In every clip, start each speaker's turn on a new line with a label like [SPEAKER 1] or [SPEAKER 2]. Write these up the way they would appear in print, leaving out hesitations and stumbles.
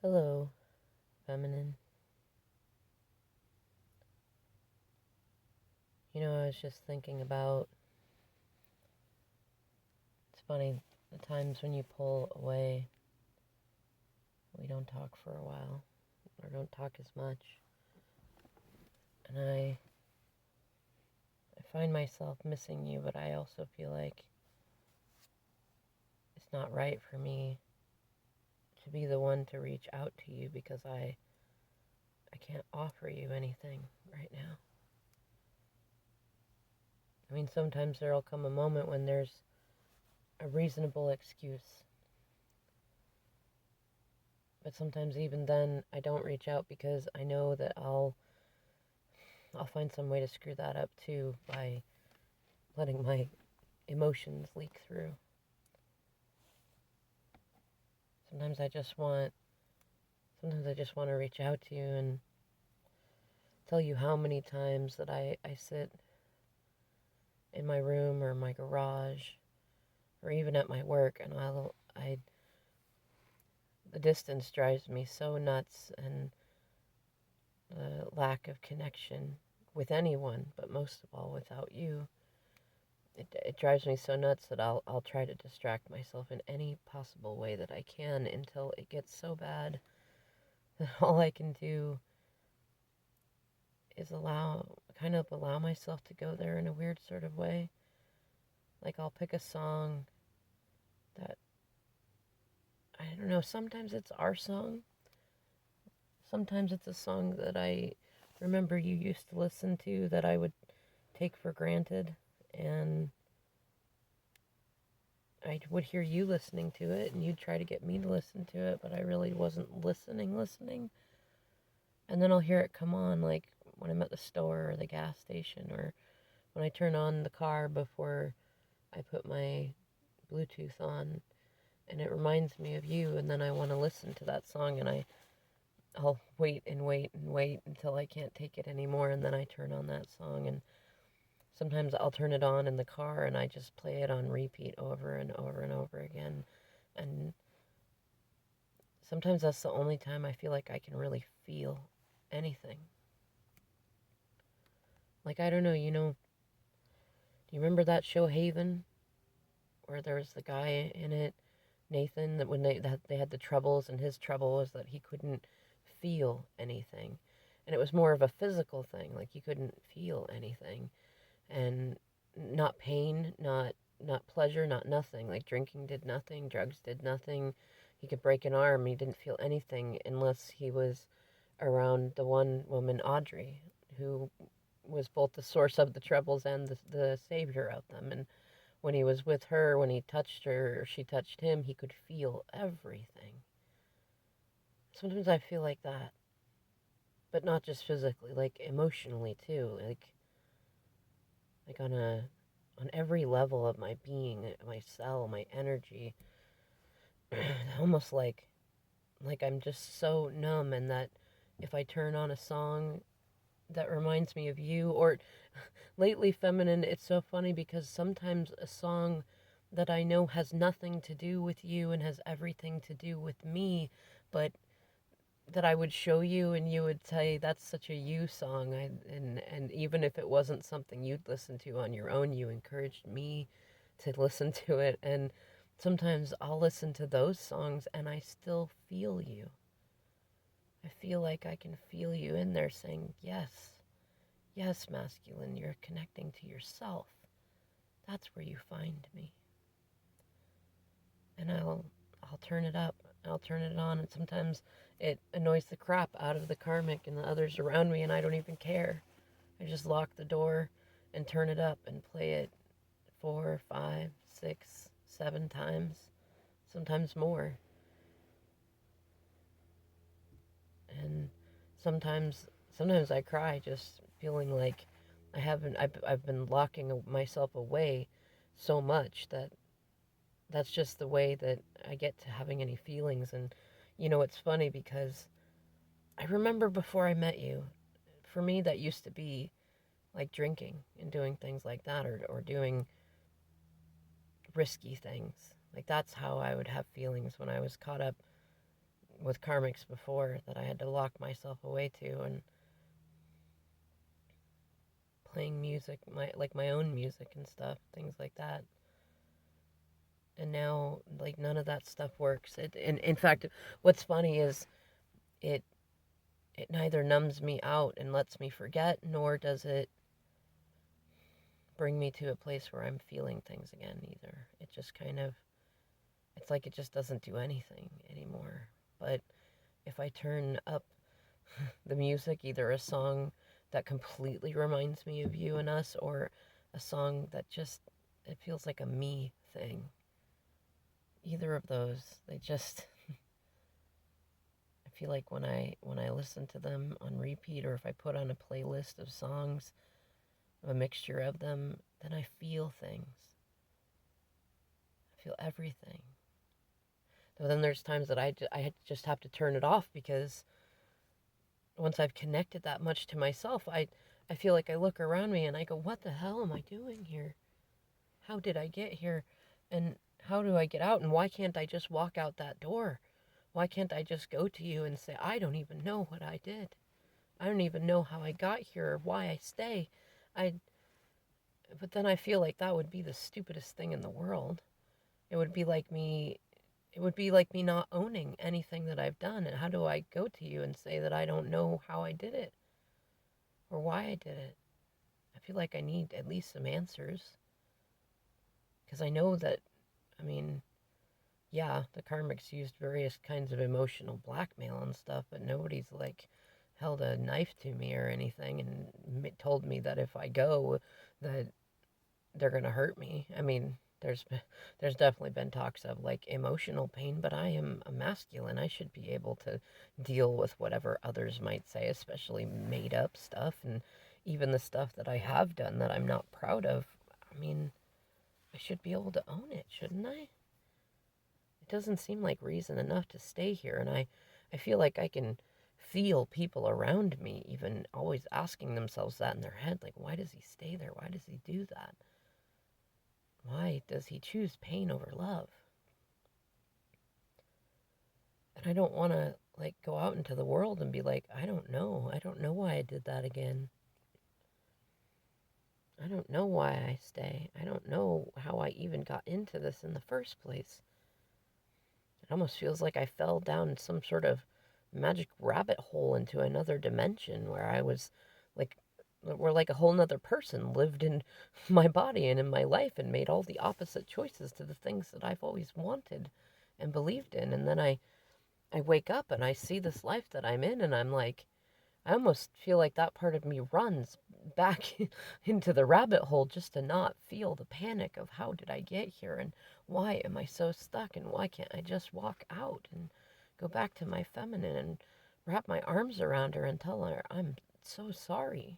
[SPEAKER 1] Hello, feminine. I was just thinking about it's funny, the times when you pull away, we don't talk for a while or don't talk as much. And I find myself missing you, but I also feel like it's not right for me to be the one to reach out to you because I can't offer you anything right now. I mean, sometimes there'll come a moment when there's a reasonable excuse. But sometimes even then I don't reach out because I know that I'll find some way to screw that up too by letting my emotions leak through. Sometimes I just want sometimes I just want to reach out to you and tell you how many times that I sit in my room or my garage or even at my work and I the distance drives me so nuts and the lack of connection with anyone, but most of all without you. It drives me so nuts that I'll try to distract myself in any possible way that I can until it gets so bad that all I can do is allow myself to go there in a weird sort of way. Like I'll pick a song that I don't know, sometimes it's our song. Sometimes it's a song that I remember you used to listen to that I would take for granted, and I would hear you listening to it and you'd try to get me to listen to it, but I really wasn't listening. And then I'll hear it come on, like when I'm at the store or the gas station, or when I turn on the car before I put my Bluetooth on, and it reminds me of you. And then I want to listen to that song, and I'll wait and wait and wait until I can't take it anymore, and then I turn on that song. And sometimes I'll turn it on in the car, and I just play it on repeat over and over and over again. And sometimes that's the only time I feel like I can really feel anything. Like, I don't know, do you remember that show Haven, where there was the guy in it, Nathan, that when they had the troubles, and his trouble was that he couldn't feel anything, and it was more of a physical thing, like he couldn't feel anything, and not pain, not pleasure, not nothing. Like drinking did nothing, drugs did nothing. He could break an arm, he didn't feel anything unless he was around the one woman, Audrey, who was both the source of the troubles and the savior of them. And when he was with her, when he touched her or she touched him, he could feel everything. Sometimes I feel like that, but not just physically, like emotionally too. Like on every level of my being, my cell, my energy. Almost like I'm just so numb, and that if I turn on a song that reminds me of you, or lately feminine, it's so funny because sometimes a song that I know has nothing to do with you and has everything to do with me, but that I would show you and you would say that's such a you song. And even if it wasn't something you'd listen to on your own, you encouraged me to listen to it. And sometimes I'll listen to those songs and I still feel you. I feel like I can feel you in there saying, yes, yes, masculine, you're connecting to yourself. That's where you find me. And I'll turn it up. I'll turn it on, and sometimes it annoys the crap out of the karmic and the others around me, and I don't even care. I just lock the door and turn it up and play it 4, 5, 6, 7 times, sometimes more. And sometimes I cry just feeling like I've been locking myself away so much that that's just the way that I get to having any feelings. And it's funny because I remember before I met you, for me that used to be like drinking and doing things like that, or doing risky things. Like that's how I would have feelings when I was caught up with karmics before that I had to lock myself away to, and playing music, my own music and stuff, things like that. And now, like, none of that stuff works. And in fact, what's funny is it it neither numbs me out and lets me forget, nor does it bring me to a place where I'm feeling things again either. It just kind of, it's like it just doesn't do anything anymore. But if I turn up the music, either a song that completely reminds me of you and us, or a song that just, it feels like a me thing. Either of those, they just, I feel like when I listen to them on repeat, or if I put on a playlist of songs, a mixture of them, then I feel things. I feel everything. But then there's times that I just have to turn it off, because once I've connected that much to myself, I feel like I look around me and I go, what the hell am I doing here? How did I get here? And how do I get out? And why can't I just walk out that door? Why can't I just go to you and say, I don't even know what I did. I don't even know how I got here or why I stay. I But then I feel like that would be the stupidest thing in the world. It would be like me it would be like me not owning anything that I've done. And how do I go to you and say that I don't know how I did it or why I did it? I feel like I need at least some answers, because I know that, I mean, yeah, the karmics used various kinds of emotional blackmail and stuff, but nobody's like held a knife to me or anything and told me that if I go, that they're gonna hurt me. I mean, there's definitely been talks of like emotional pain, but I am a masculine. I should be able to deal with whatever others might say, especially made up stuff, and even the stuff that I have done that I'm not proud of. I mean, I should be able to own it, shouldn't I? It doesn't seem like reason enough to stay here, and I feel like I can feel people around me even always asking themselves that in their head, like, why does he stay there? Why does he do that? Why does he choose pain over love? And I don't want to like go out into the world and be like, I don't know. I don't know why I did that again. I don't know why I stay. I don't know how I even got into this in the first place. It almost feels like I fell down some sort of magic rabbit hole into another dimension where I was like, where like a whole nother person lived in my body and in my life and made all the opposite choices to the things that I've always wanted and believed in. And then I wake up and I see this life that I'm in, and I'm like, I almost feel like that part of me runs back into the rabbit hole just to not feel the panic of how did I get here, and why am I so stuck, and why can't I just walk out and go back to my feminine and wrap my arms around her and tell her I'm so sorry.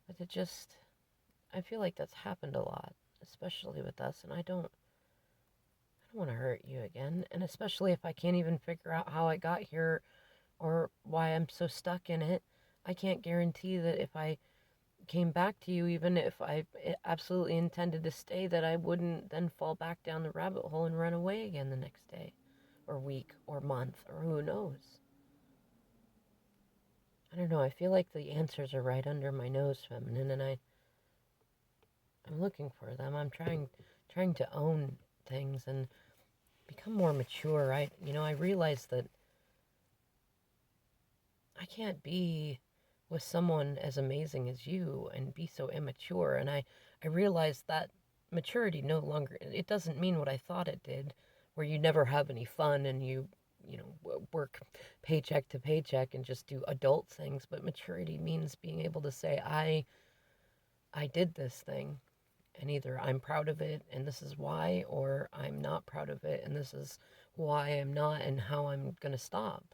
[SPEAKER 1] But I feel like that's happened a lot, especially with us, and I don't want to hurt you again, and especially if I can't even figure out how I got here or why I'm so stuck in it. I can't guarantee that if I came back to you, even if I absolutely intended to stay, that I wouldn't then fall back down the rabbit hole and run away again the next day, or week, or month, or who knows. I don't know. I feel like the answers are right under my nose, feminine, and I'm looking for them. I'm trying to own things and become more mature. I realize that I can't be with someone as amazing as you and be so immature. And I realized that maturity no longer, it doesn't mean what I thought it did, where you never have any fun and work paycheck to paycheck and just do adult things. But maturity means being able to say, I did this thing, and either I'm proud of it and this is why, or I'm not proud of it and this is why I'm not, and how I'm going to stop.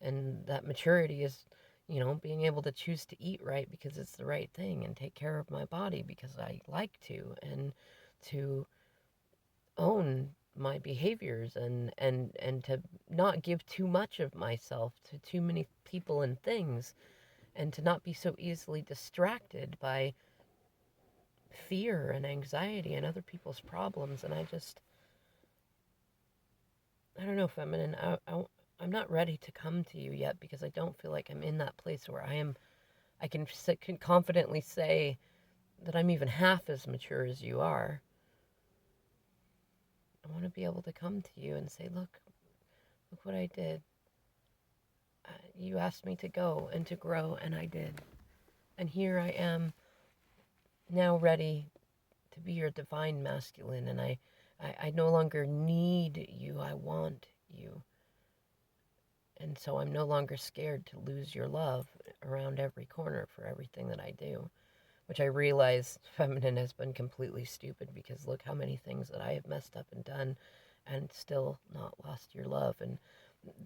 [SPEAKER 1] And that maturity is, being able to choose to eat right because it's the right thing, and take care of my body because I like to, and to own my behaviors, and to not give too much of myself to too many people and things, and to not be so easily distracted by fear and anxiety and other people's problems. And I I don't know, feminine. I'm not ready to come to you yet because I don't feel like I'm in that place where I can confidently say that I'm even half as mature as you are. I want to be able to come to you and say, look what I did. You asked me to go and to grow, and I did. And here I am now ready to be your divine masculine, and I no longer need you, I want you. And so I'm no longer scared to lose your love around every corner for everything that I do, which I realize feminine has been completely stupid because look how many things that I have messed up and done and still not lost your love. And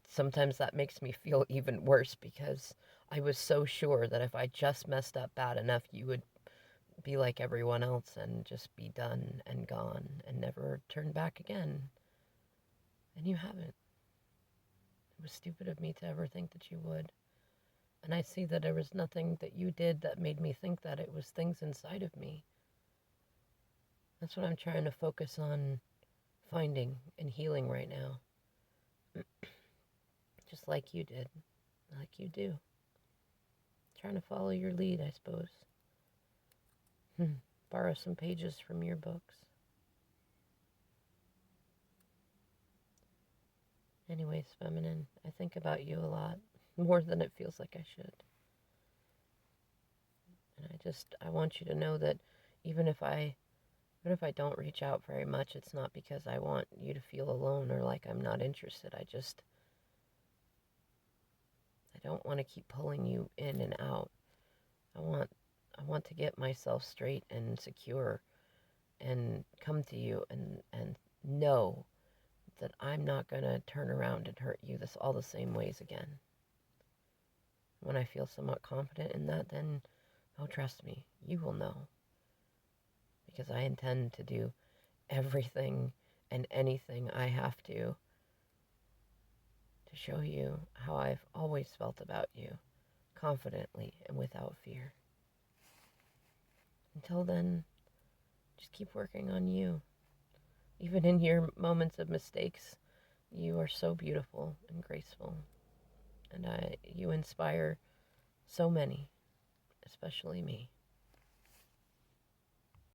[SPEAKER 1] sometimes that makes me feel even worse because I was so sure that if I just messed up bad enough, you would be like everyone else and just be done and gone and never turn back again. And you haven't. It was stupid of me to ever think that you would. And I see that there was nothing that you did that made me think that. It was things inside of me. That's what I'm trying to focus on finding and healing right now. Just like you did. Like you do. Trying to follow your lead, I suppose. Borrow some pages from your books. Anyways, feminine, I think about you a lot. More than it feels like I should. And I want you to know that even if I don't reach out very much, it's not because I want you to feel alone or like I'm not interested. I don't want to keep pulling you in and out. I want to get myself straight and secure and come to you and know that I'm not going to turn around and hurt you all the same ways again. When I feel somewhat confident in that, then, oh, trust me, you will know. Because I intend to do everything and anything I have to show you how I've always felt about you, confidently and without fear. Until then, just keep working on you. Even in your moments of mistakes, you are so beautiful and graceful. And you inspire so many, especially me.